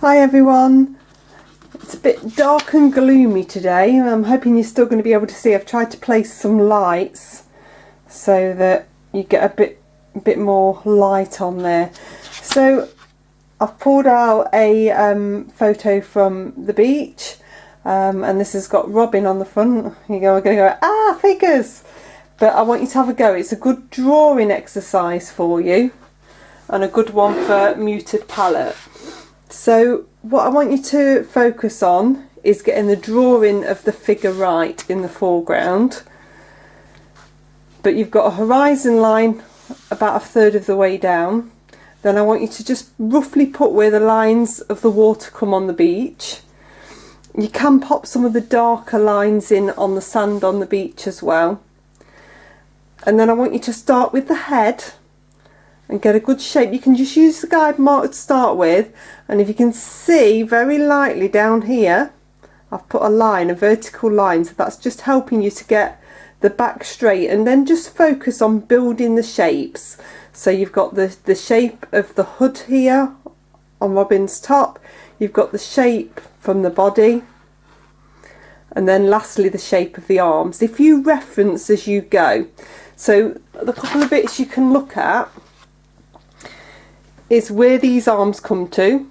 Hi everyone, it's a bit dark and gloomy today. I'm hoping you're still going to be able to see. I've tried to place some lights so that you get a bit more light on there. So I've pulled out a photo from the beach, and this has got Robin on the front. We're going to go, figures! But I want you to have a go. It's a good drawing exercise for you and a good one for muted palette. So what I want you to focus on is getting the drawing of the figure right in the foreground. But you've got a horizon line about a third of the way down. Then I want you to just roughly put where the lines of the water come on the beach. You can pop some of the darker lines in on the sand on the beach as well. And then I want you to start with the head and get a good shape. You can just use the guide mark to start with, and if you can see very lightly down here I've put a line, a vertical line, so that's just helping you to get the back straight, and then just focus on building the shapes. So you've got the shape of the hood here on Robin's top, you've got the shape from the body, and then lastly the shape of the arms. If you reference as you go, so the couple of bits you can look at is where these arms come to.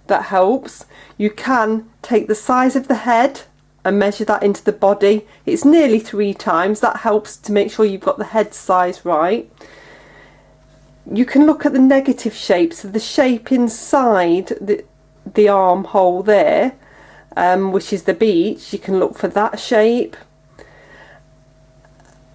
That helps. You can take the size of the head and measure that into the body. It's nearly 3 times. That helps to make sure you've got the head size right. You can look at the negative shapes, so the shape inside the armhole there, which is the beach. You can look for that shape.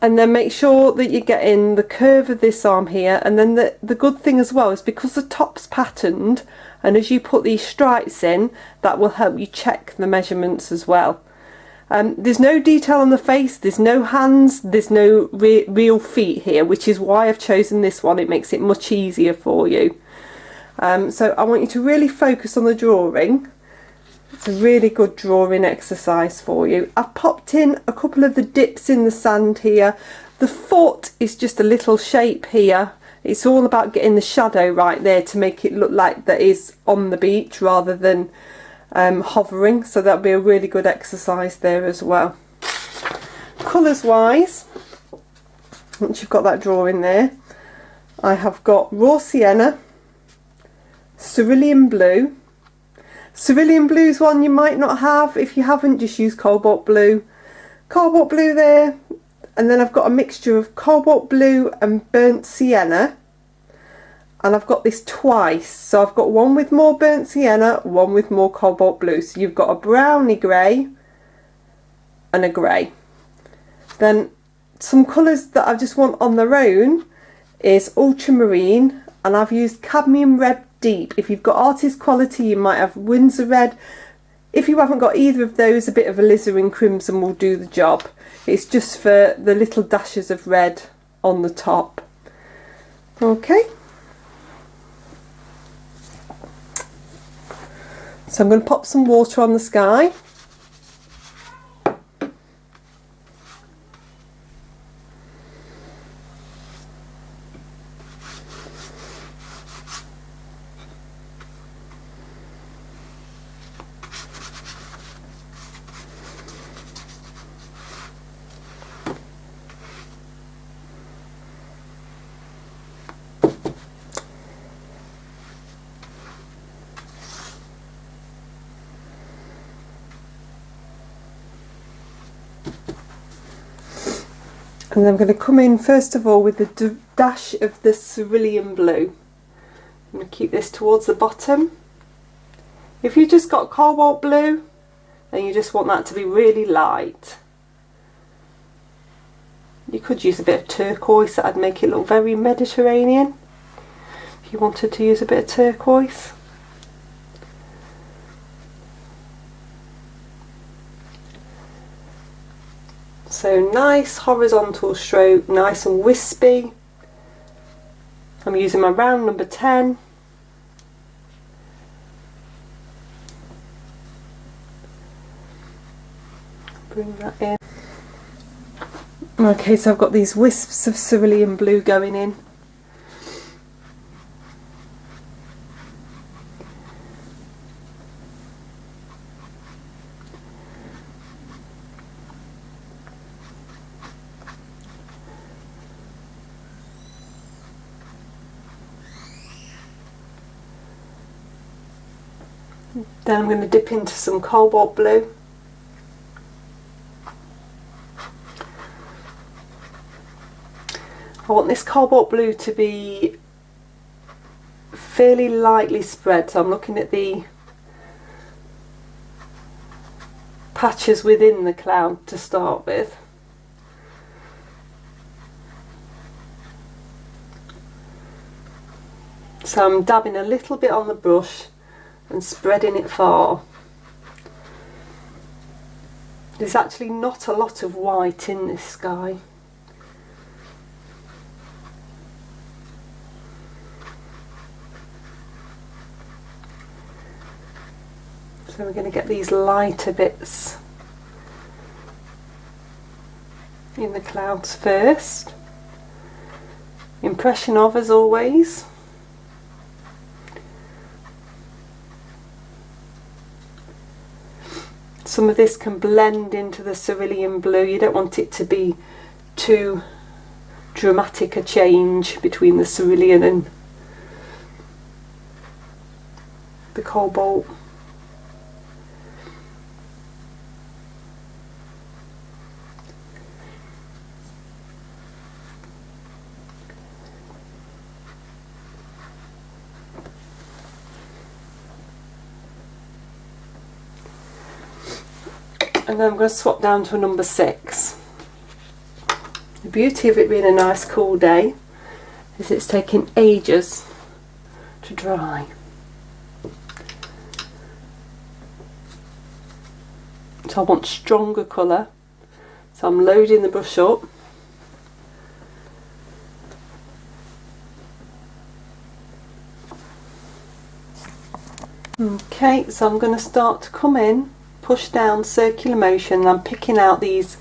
And then make sure that you're getting the curve of this arm here. And then the good thing as well is because the top's patterned, and as you put these stripes in, that will help you check the measurements as well. There's no detail on the face, there's no hands, there's no real feet here, which is why I've chosen this one. It makes it much easier for you. So I want you to really focus on the drawing. It's a really good drawing exercise for you. I've popped in a couple of the dips in the sand here. The foot is just a little shape here. It's all about getting the shadow right there to make it look like that is on the beach rather than hovering. So that'll be a really good exercise there as well. Colours wise, once you've got that drawing there, I have got raw sienna, cerulean blue. Cerulean blue is one you might not have. If you haven't, just use cobalt blue. Cobalt blue there, and then I've got a mixture of cobalt blue and burnt sienna, and I've got this twice. So I've got one with more burnt sienna, one with more cobalt blue. So you've got a browny grey and a grey. Then some colours that I just want on their own is ultramarine, and I've used cadmium red deep. If you've got artist quality, you might have Windsor red. If you haven't got either of those, a bit of alizarin crimson will do the job. It's just for the little dashes of red on the top. Okay, so I'm going to pop some water on the sky. And then I'm going to come in first of all with the dash of the cerulean blue. I'm going to keep this towards the bottom. If you just got cobalt blue, then you just want that to be really light. You could use a bit of turquoise, that'd make it look very Mediterranean, if you wanted to use a bit of turquoise. So nice horizontal stroke, nice and wispy. I'm using my round number 10. Bring that in. Okay, so I've got these wisps of cerulean blue going in. Then I'm going to dip into some cobalt blue. I want this cobalt blue to be fairly lightly spread, so I'm looking at the patches within the cloud to start with. So I'm dabbing a little bit on the brush and spreading it far. There's actually not a lot of white in this sky. So we're going to get these lighter bits in the clouds first. Impression of, as always. Some of this can blend into the cerulean blue. You don't want it to be too dramatic a change between the cerulean and the cobalt. And then I'm going to swap down to a number 6. The beauty of it being a nice cool day is it's taking ages to dry. So I want stronger colour, so I'm loading the brush up. Okay, so I'm going to start to come in, push down, circular motion, and I'm picking out these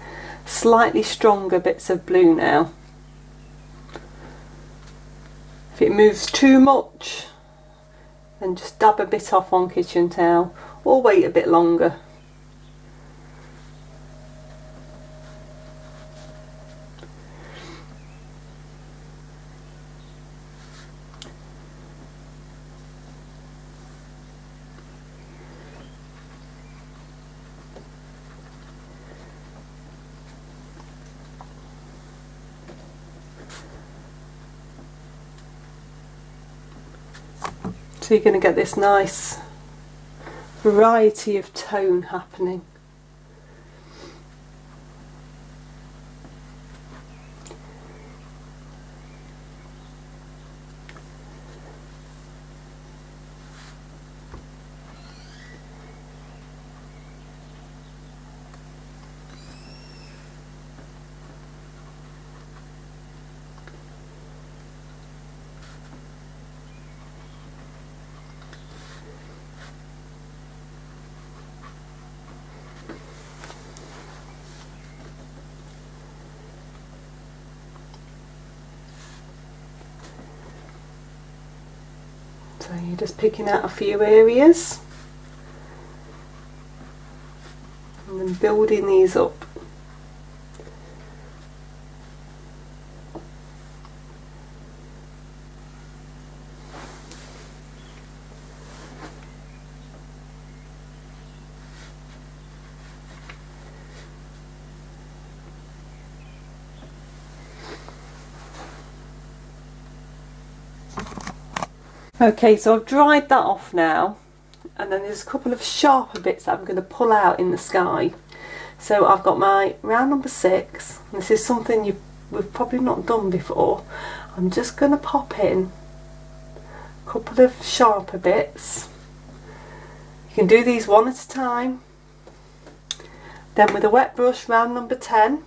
slightly stronger bits of blue now. If it moves too much, then just dab a bit off on kitchen towel or wait a bit longer. So you're going to get this nice variety of tone happening. So you're just picking out a few areas and then building these up. Okay, so I've dried that off now, and then there's a couple of sharper bits that I'm going to pull out in the sky. So I've got my round number 6, and this is something we've probably not done before. I'm just going to pop in a couple of sharper bits. You can do these one at a time. Then with a wet brush, round number 10,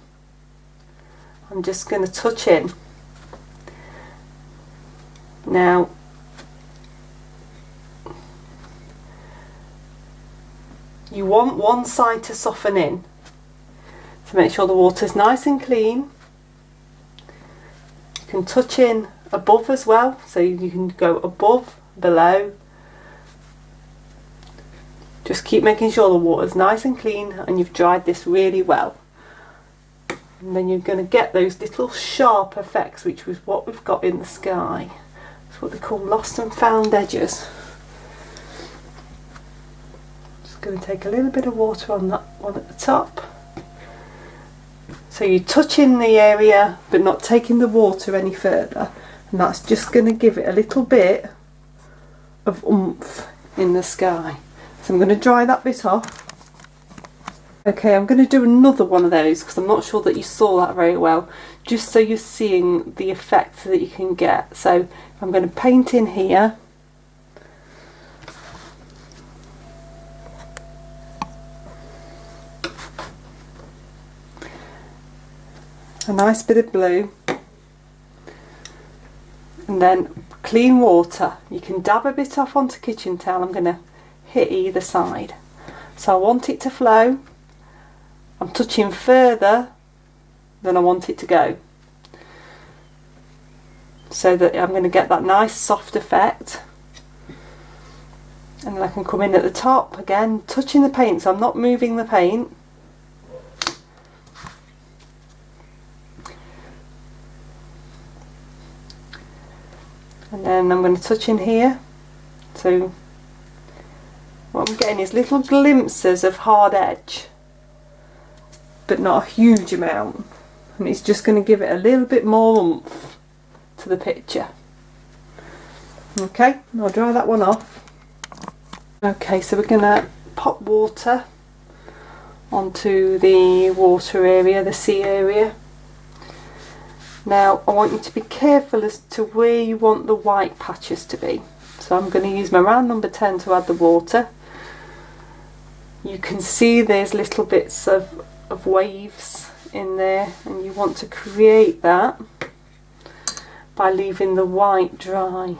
I'm just going to touch in. Now, you want one side to soften in, to make sure the water's nice and clean. You can touch in above as well, so you can go above, below. Just keep making sure the water's nice and clean and you've dried this really well. And then you're going to get those little sharp effects, which was what we've got in the sky. It's what they call lost and found edges. Just going to take a little bit of water on that one at the top. So you're touching the area but not taking the water any further, and that's just going to give it a little bit of oomph in the sky. So I'm going to dry that bit off. Okay, I'm going to do another one of those because I'm not sure that you saw that very well, just so you're seeing the effect that you can get. So I'm going to paint in here. A nice bit of blue, and then clean water. You can dab a bit off onto kitchen towel. I'm going to hit either side. So I want it to flow. I'm touching further than I want it to go, so that I'm going to get that nice soft effect. And then I can come in at the top again, touching the paint, so I'm not moving the paint. And then I'm going to touch in here. So what I'm getting is little glimpses of hard edge, but not a huge amount, and it's just going to give it a little bit more oomph to the picture. Okay, I'll dry that one off. Okay, so we're going to pop water onto the water area, the sea area. Now I want you to be careful as to where you want the white patches to be. So I'm going to use my round number 10 to add the water. You can see there's little bits of waves in there, and you want to create that by leaving the white dry.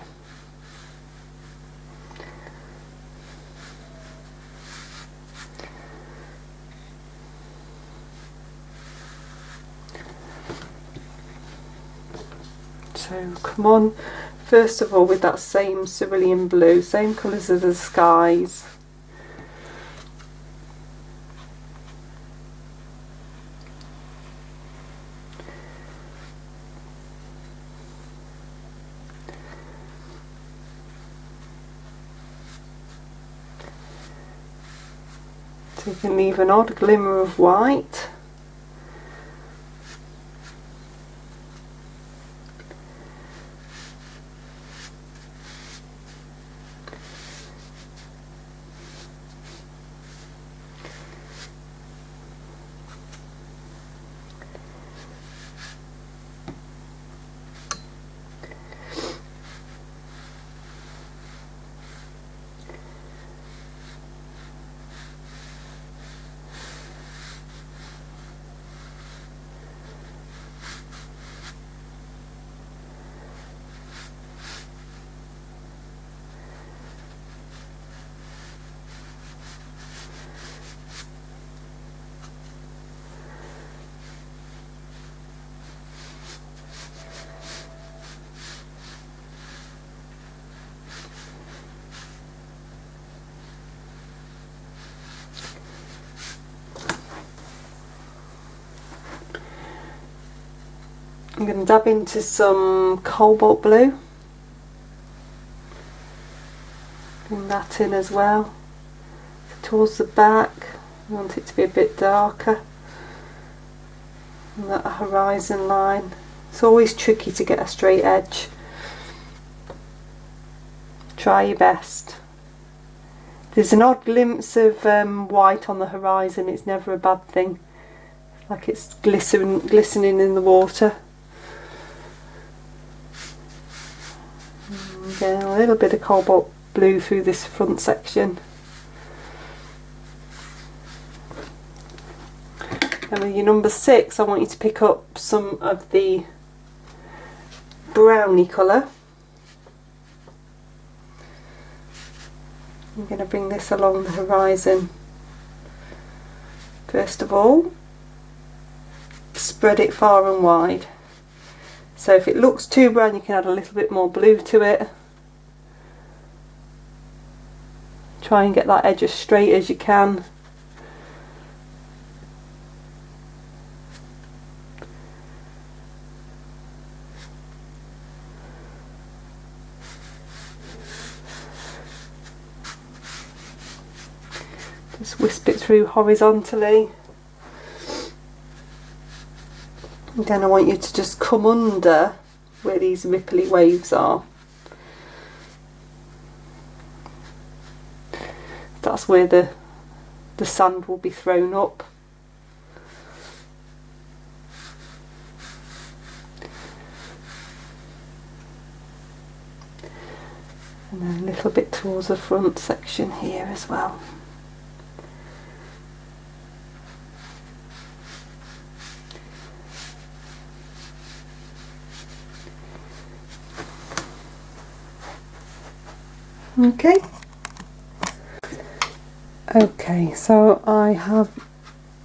So come on, first of all, with that same cerulean blue, same colours as the skies. So you can leave an odd glimmer of white. I'm going to dab into some cobalt blue, bring that in as well. So towards the back, I want it to be a bit darker, and that horizon line. It's always tricky to get a straight edge. Try your best. There's an odd glimpse of white on the horizon. It's never a bad thing, like it's glistening in the water. Again, a little bit of cobalt blue through this front section. And with your number 6, I want you to pick up some of the browny colour. I'm going to bring this along the horizon. First of all, spread it far and wide. So if it looks too brown, you can add a little bit more blue to it. Try and get that edge as straight as you can. Just wisp it through horizontally. And then I want you to just come under where these ripply waves are. That's where the sand will be thrown up. And then a little bit towards the front section here as well. Okay, so I have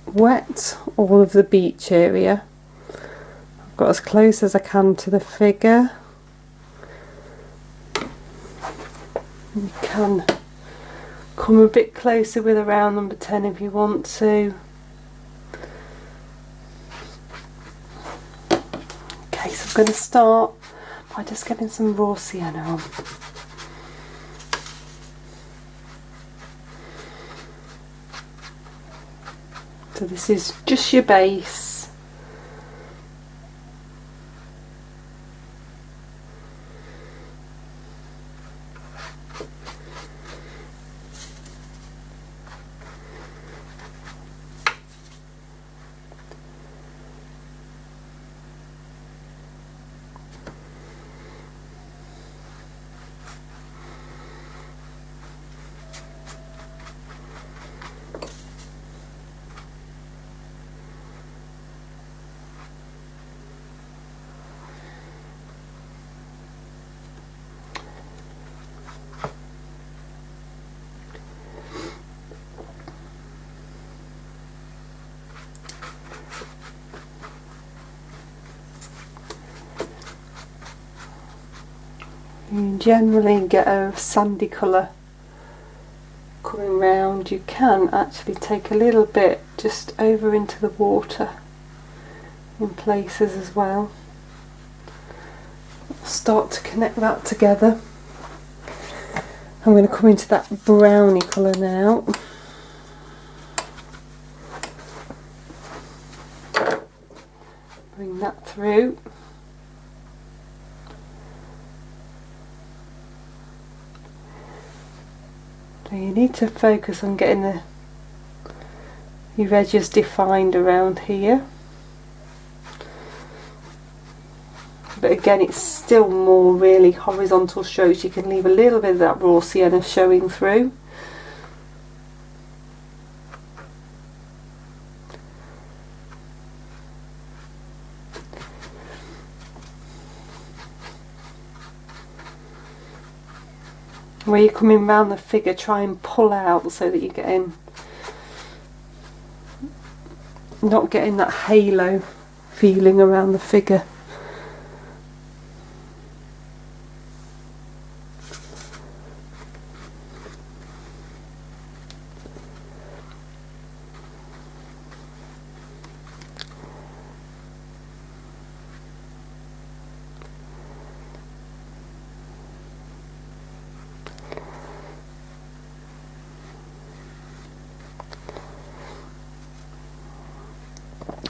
wet all of the beach area. I've got as close as I can to the figure. You can come a bit closer with around number 10 if you want to. Okay, so I'm going to start by just getting some raw sienna on. So this is just your base. You generally get a sandy colour coming round. You can actually take a little bit just over into the water in places as well. Start to connect that together. I'm going to come into that browny colour now. Bring that through. So you need to focus on getting your edges defined around here. But again, it's still more really horizontal strokes. You can leave a little bit of that raw sienna showing through. Where you're coming round the figure, try and pull out so that you're not getting that halo feeling around the figure.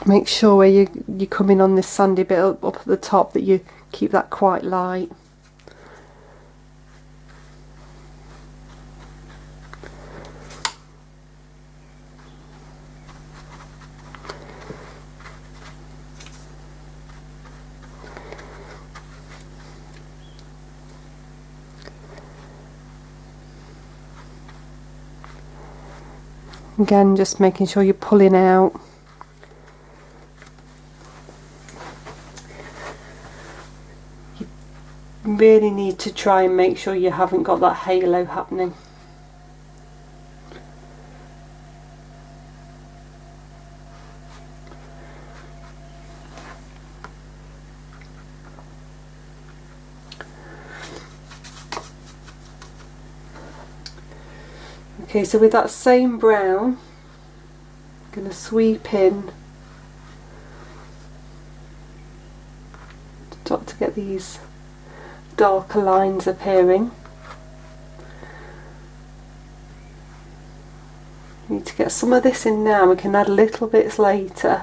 Make sure where you come in on this sandy bit up at the top that you keep that quite light. Again, just making sure you're pulling out. Really need to try and make sure you haven't got that halo happening. Okay, so with that same brown, I'm going to sweep in to get these darker lines appearing. We need to get some of this in now. We can add little bits later.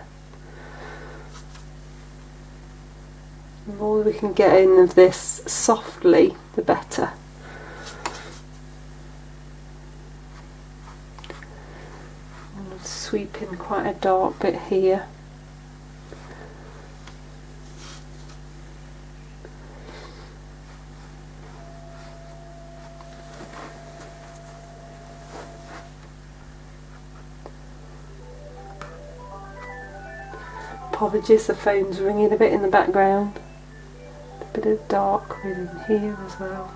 The more we can get in of this softly, the better. And sweep in quite a dark bit here. Apologies, the phone's ringing a bit in the background. A bit of dark within here as well.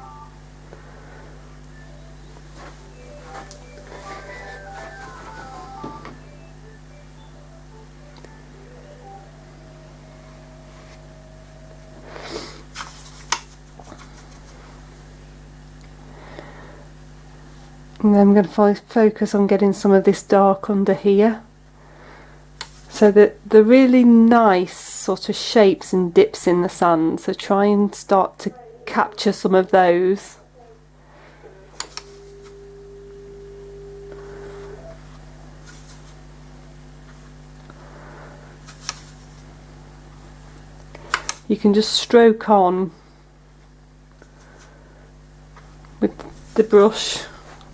And then I'm going to focus on getting some of this dark under here. So the really nice sort of shapes and dips in the sand, so try and start to capture some of those. You can just stroke on with the brush,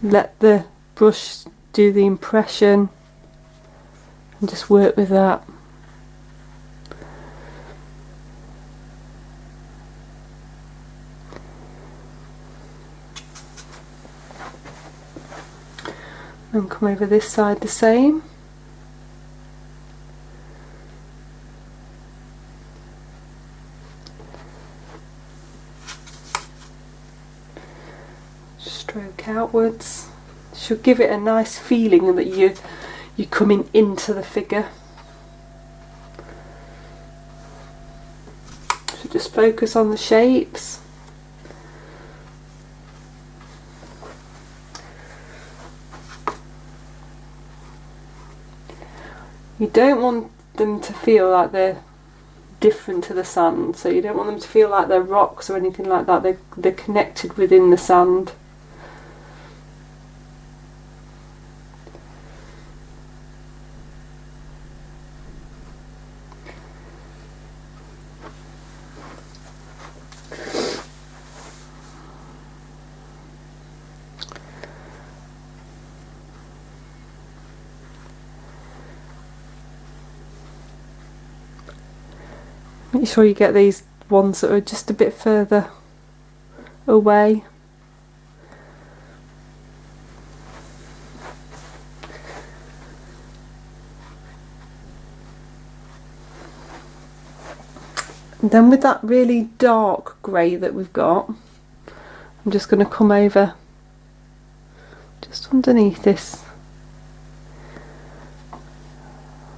let the brush do the impression. And just work with that. And come over this side the same. Stroke outwards. Should give it a nice feeling that you're coming into the figure. So just focus on the shapes. You don't want them to feel like they're different to the sand, so you don't want them to feel like they're rocks or anything like that. They're connected within the sand. Make sure you get these ones that are just a bit further away. And then with that really dark grey that we've got, I'm just going to come over just underneath this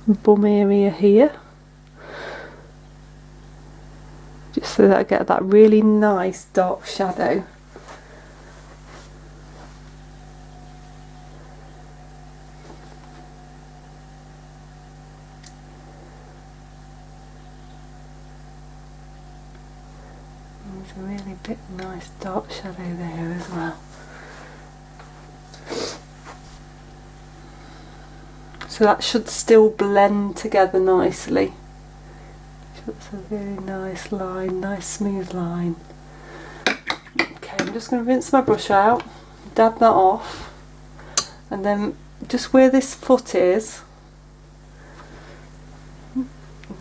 bum area here. Just so that I get that really nice dark shadow. There's a really big nice dark shadow there as well. So that should still blend together nicely. That's a really nice line, nice smooth line. Okay, I'm just going to rinse my brush out, dab that off, and then just where this foot is, I'm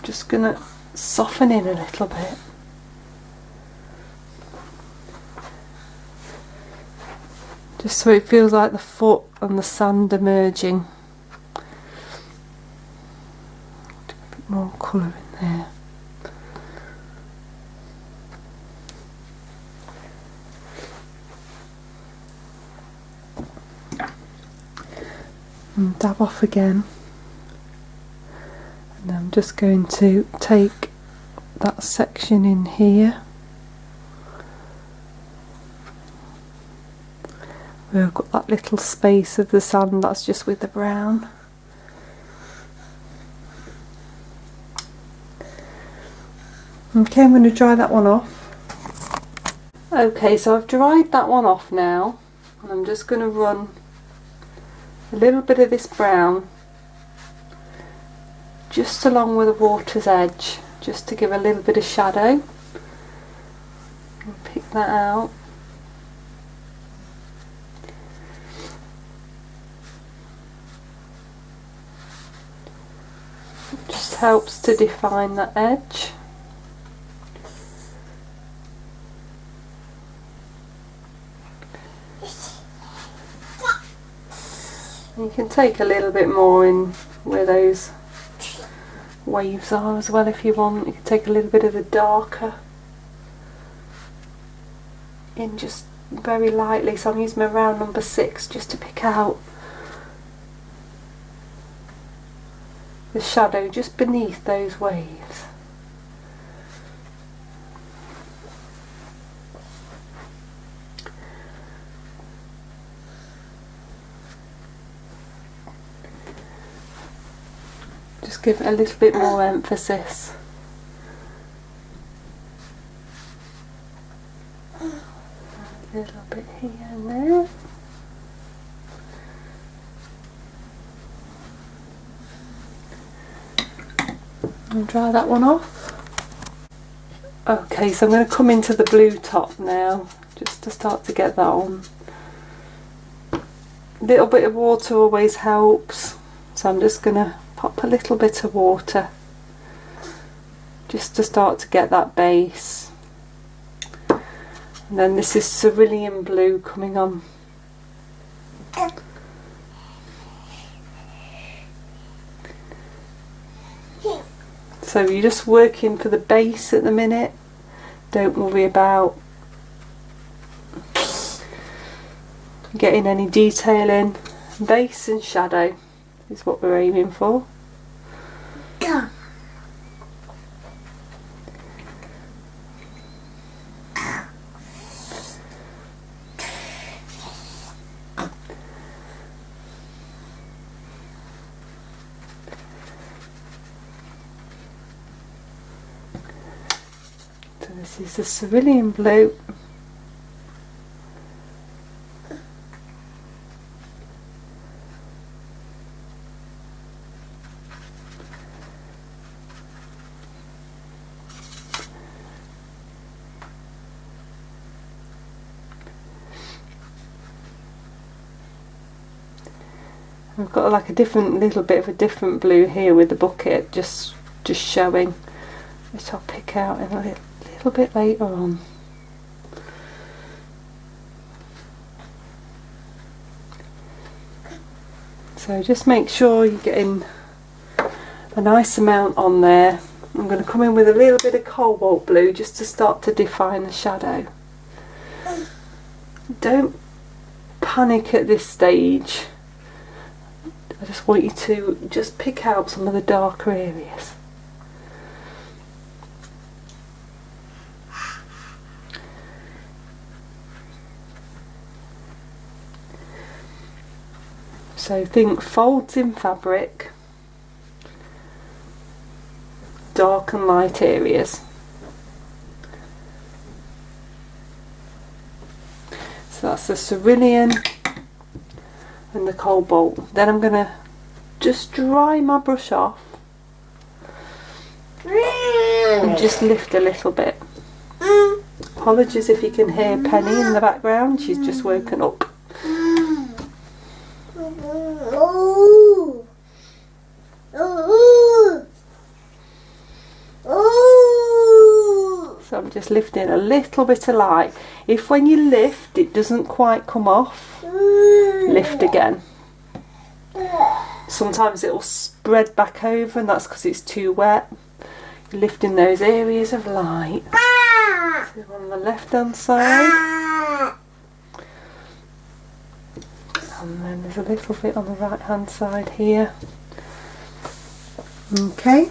just going to soften in a little bit. Just so it feels like the foot and the sand are merging. A bit more colour in there. And dab off again, and I'm just going to take that section in here where I've got that little space of the sand that's just with the brown. Okay, I'm going to dry that one off. Okay, so I've dried that one off now, and I'm just going to run a little bit of this brown just along with the water's edge, just to give a little bit of shadow. Pick that out. It just helps to define that edge. You can take a little bit more in where those waves are as well if you want. You can take a little bit of the darker in just very lightly, so I'm using my round number 6 just to pick out the shadow just beneath those waves. Just give it a little bit more emphasis. A little bit here and there. And dry that one off. Okay, so I'm going to come into the blue top now, just to start to get that on. A little bit of water always helps, so I'm just going to pop a little bit of water just to start to get that base. And then this is cerulean blue coming on. So you're just working for the base at the minute. Don't worry about getting any detail in. Base and shadow is what we're aiming for. So this is the cerulean blue. I've got like a different little bit of a different blue here with the bucket just showing, which I'll pick out in a little bit later on. So just make sure you're getting a nice amount on there. I'm going to come in with a little bit of cobalt blue just to start to define the shadow. Don't panic at this stage. I just want you to just pick out some of the darker areas. So think folds in fabric, dark and light areas. So that's the cerulean and the cobalt. Then I'm going to just dry my brush off and just lift a little bit. Apologies if you can hear Penny in the background, she's just woken up. So I'm just lifting a little bit of light. If when you lift it doesn't quite come off, lift again. Sometimes it will spread back over and that's because it's too wet. You're lifting those areas of light. So on the left hand side. And then there's a little bit on the right hand side here. Okay.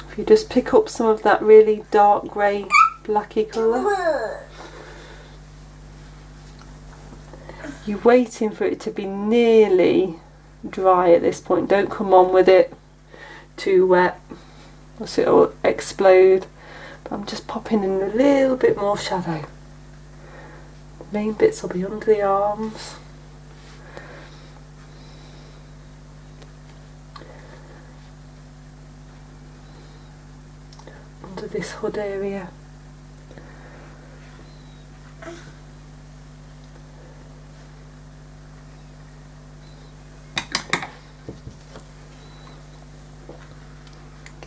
If you just pick up some of that really dark grey blacky colour. You're waiting for it to be nearly dry at this point. Don't come on with it too wet, else it'll explode. But I'm just popping in a little bit more shadow. main bits will be under the arms. Under this hood area.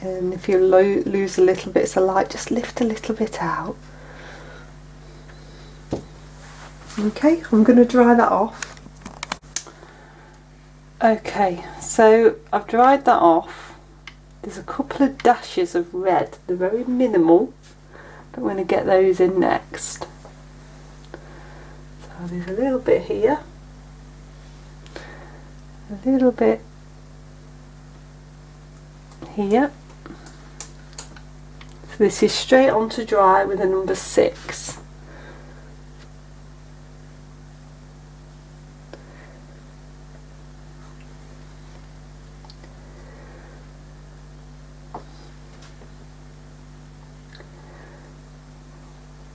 And if you lose a little bits of light, just lift a little bit out. Okay, I'm going to dry that off. Okay, so I've dried that off. There's a couple of dashes of red, they're very minimal, but I'm going to get those in next. So there's a little bit here, a little bit here. So this is straight on to dry with a number 6.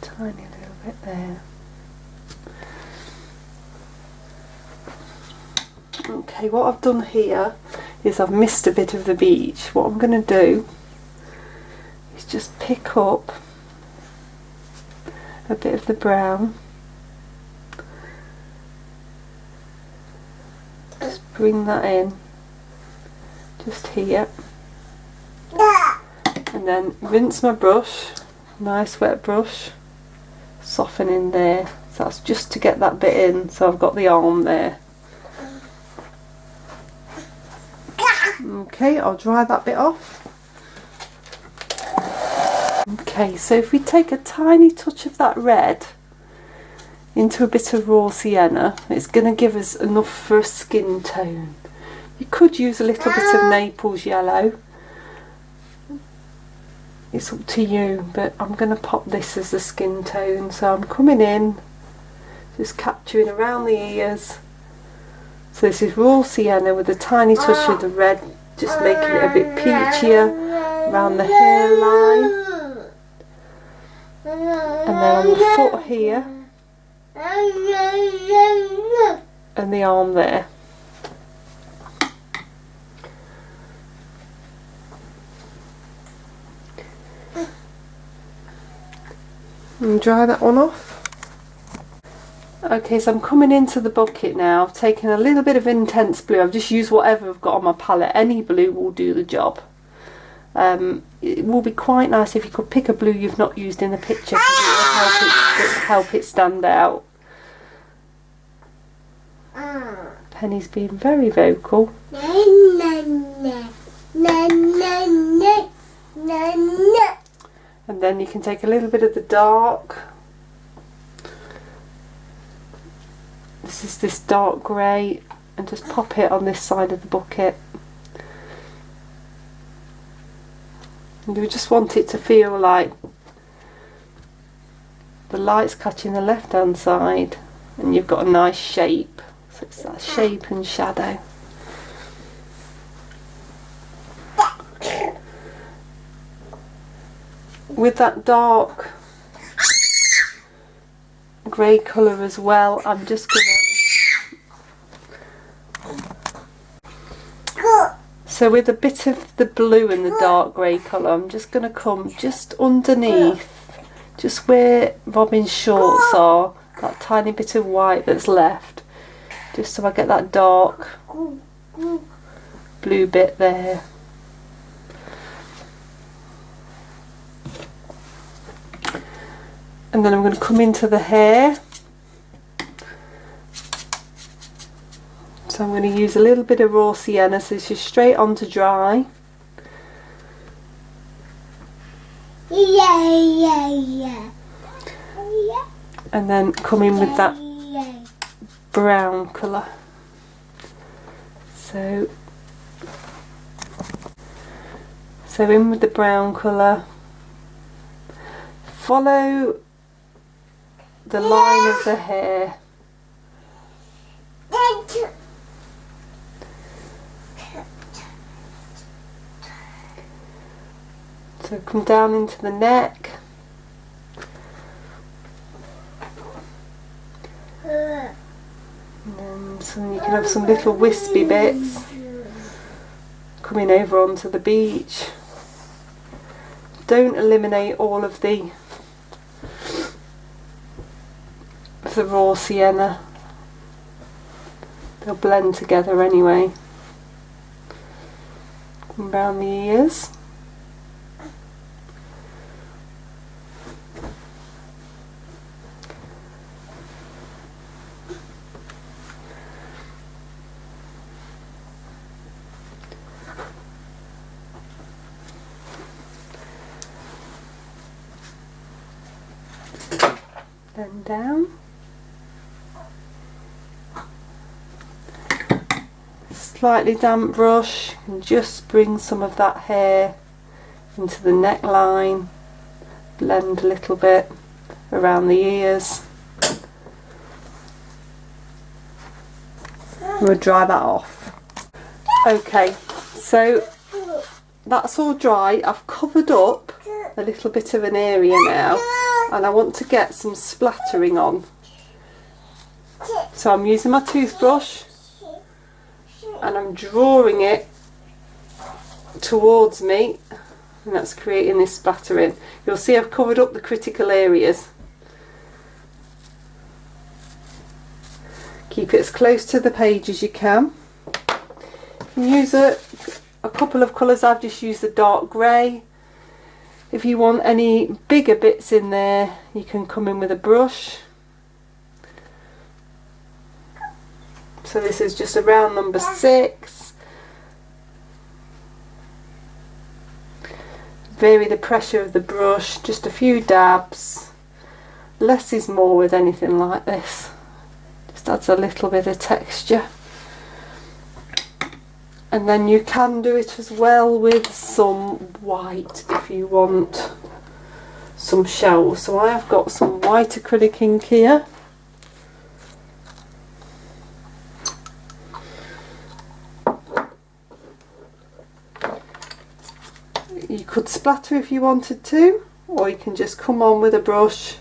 Tiny little bit there. Okay, what I've done here is I've missed a bit of the beach. What I'm going to do is just pick up a bit of the brown, just bring that in just here, and then rinse my brush, nice wet brush, soften in there. So that's just to get that bit in, so I've got the arm there. Okay, I'll dry that bit off. Okay, so if we take a tiny touch of that red into a bit of raw sienna, it's going to give us enough for a skin tone. You could use a little bit of Naples yellow. It's up to you, but I'm going to pop this as the skin tone. So I'm coming in, just capturing around the ears. So this is raw sienna with a tiny touch of the red, just making it a bit peachier around the hairline. And then on the foot here, and the arm there. And dry that one off. Okay, so I'm coming into the bucket now, taking a little bit of intense blue. I've just used whatever I've got on my palette. Any blue will do the job. It will be quite nice if you could pick a blue you've not used in the picture, because it will help it stand out. Penny's being very vocal. And then you can take a little bit of the dark. This is this dark grey, and just pop it on this side of the bucket. And you just want it to feel like the light's catching the left hand side and you've got a nice shape. So it's that shape and shadow. With that dark grey colour as well, I'm just going to... So with a bit of the blue and the dark grey colour, I'm just going to come just underneath, just where Robin's shorts are, that tiny bit of white that's left, just so I get that dark blue bit there. And then I'm going to come into the hair. So I'm going to use a little bit of raw sienna, so this is straight on to dry. And then come in with that brown colour. So in with the brown colour. Follow the line of the hair. So come down into the neck. So you can have some little wispy bits coming over onto the beach. Don't eliminate all of the raw sienna. They'll blend together anyway. Come around the ears. Then down. Slightly damp brush and just bring some of that hair into the neckline. Blend a little bit around the ears. We'll dry that off. Okay, so that's all dry. I've covered up a little bit of an area now, and I want to get some splattering on. So I'm using my toothbrush and I'm drawing it towards me, and that's creating this splattering. You'll see I've covered up the critical areas. Keep it as close to the page as you can. You can use a couple of colours. I've just used the dark grey. If you want any bigger bits in there, you can come in with a brush. So this is just around number 6. Vary the pressure of the brush, just a few dabs. Less is more with anything like this. Just adds a little bit of texture. And then you can do it as well with some white if you want some shells. So I have got some white acrylic ink here. You could splatter if you wanted to, or you can just come on with a brush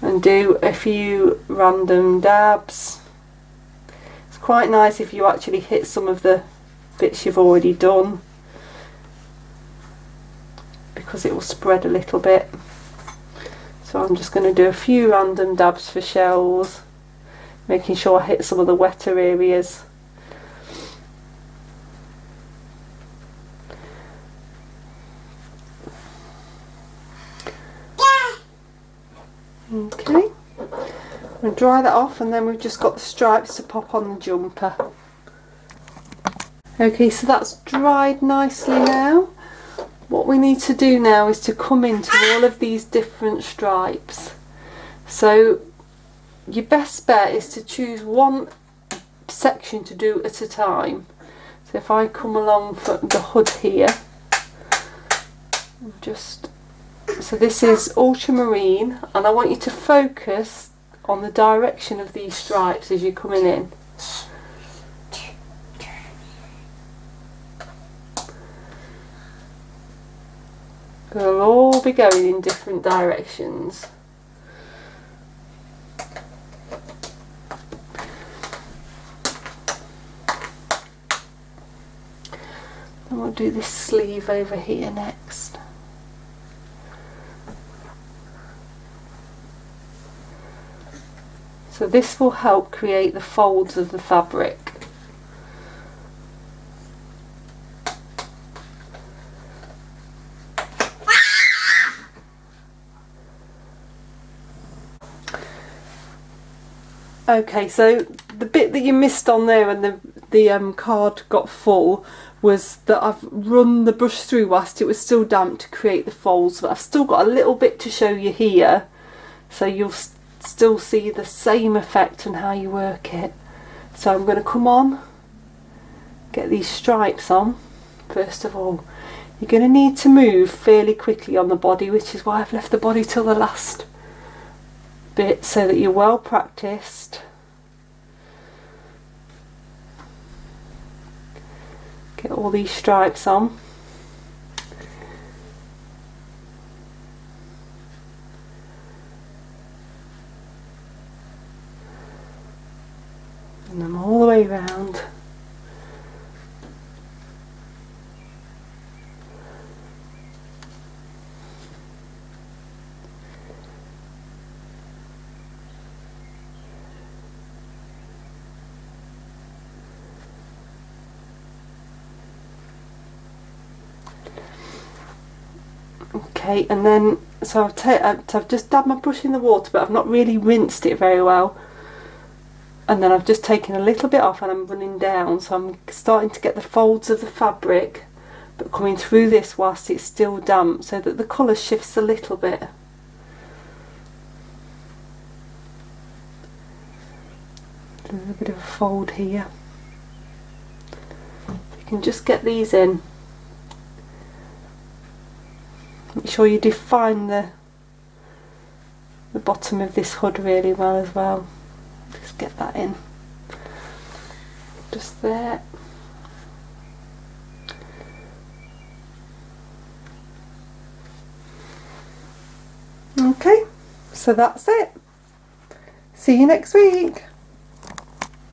and do a few random dabs. It's quite nice if you actually hit some of the bits you've already done, because it will spread a little bit. So I'm just going to do a few random dabs for shells, making sure I hit some of the wetter areas. Okay, we'll dry that off, and then we've just got the stripes to pop on the jumper. Okay, so that's dried nicely now. What we need to do now is to come into all of these different stripes. So your best bet is to choose one section to do at a time. So if I come along for the hood here, so this is ultramarine, and I want you to focus on the direction of these stripes as you're coming in. They'll all be going in different directions. And we'll do this sleeve over here next. So this will help create the folds of the fabric. Okay, so the bit that you missed on there and the card got full was that I've run the brush through whilst it was still damp to create the folds, but I've still got a little bit to show you here, so you'll still see the same effect on how you work it. So I'm going to come on, get these stripes on. First of all, you're going to need to move fairly quickly on the body, which is why I've left the body till the last bit, so that you're well practiced. Get all these stripes on. Run them all the way around. Okay, and then so I've just dabbed my brush in the water, but I've not really rinsed it very well. And then I've just taken a little bit off and I'm running down, so I'm starting to get the folds of the fabric, but coming through this whilst it's still damp, so that the colour shifts a little bit. A little bit of a fold here. You can just get these in. Make sure you define the bottom of this hood really well as well. Just get that in. Just there. Okay, so that's it. See you next week.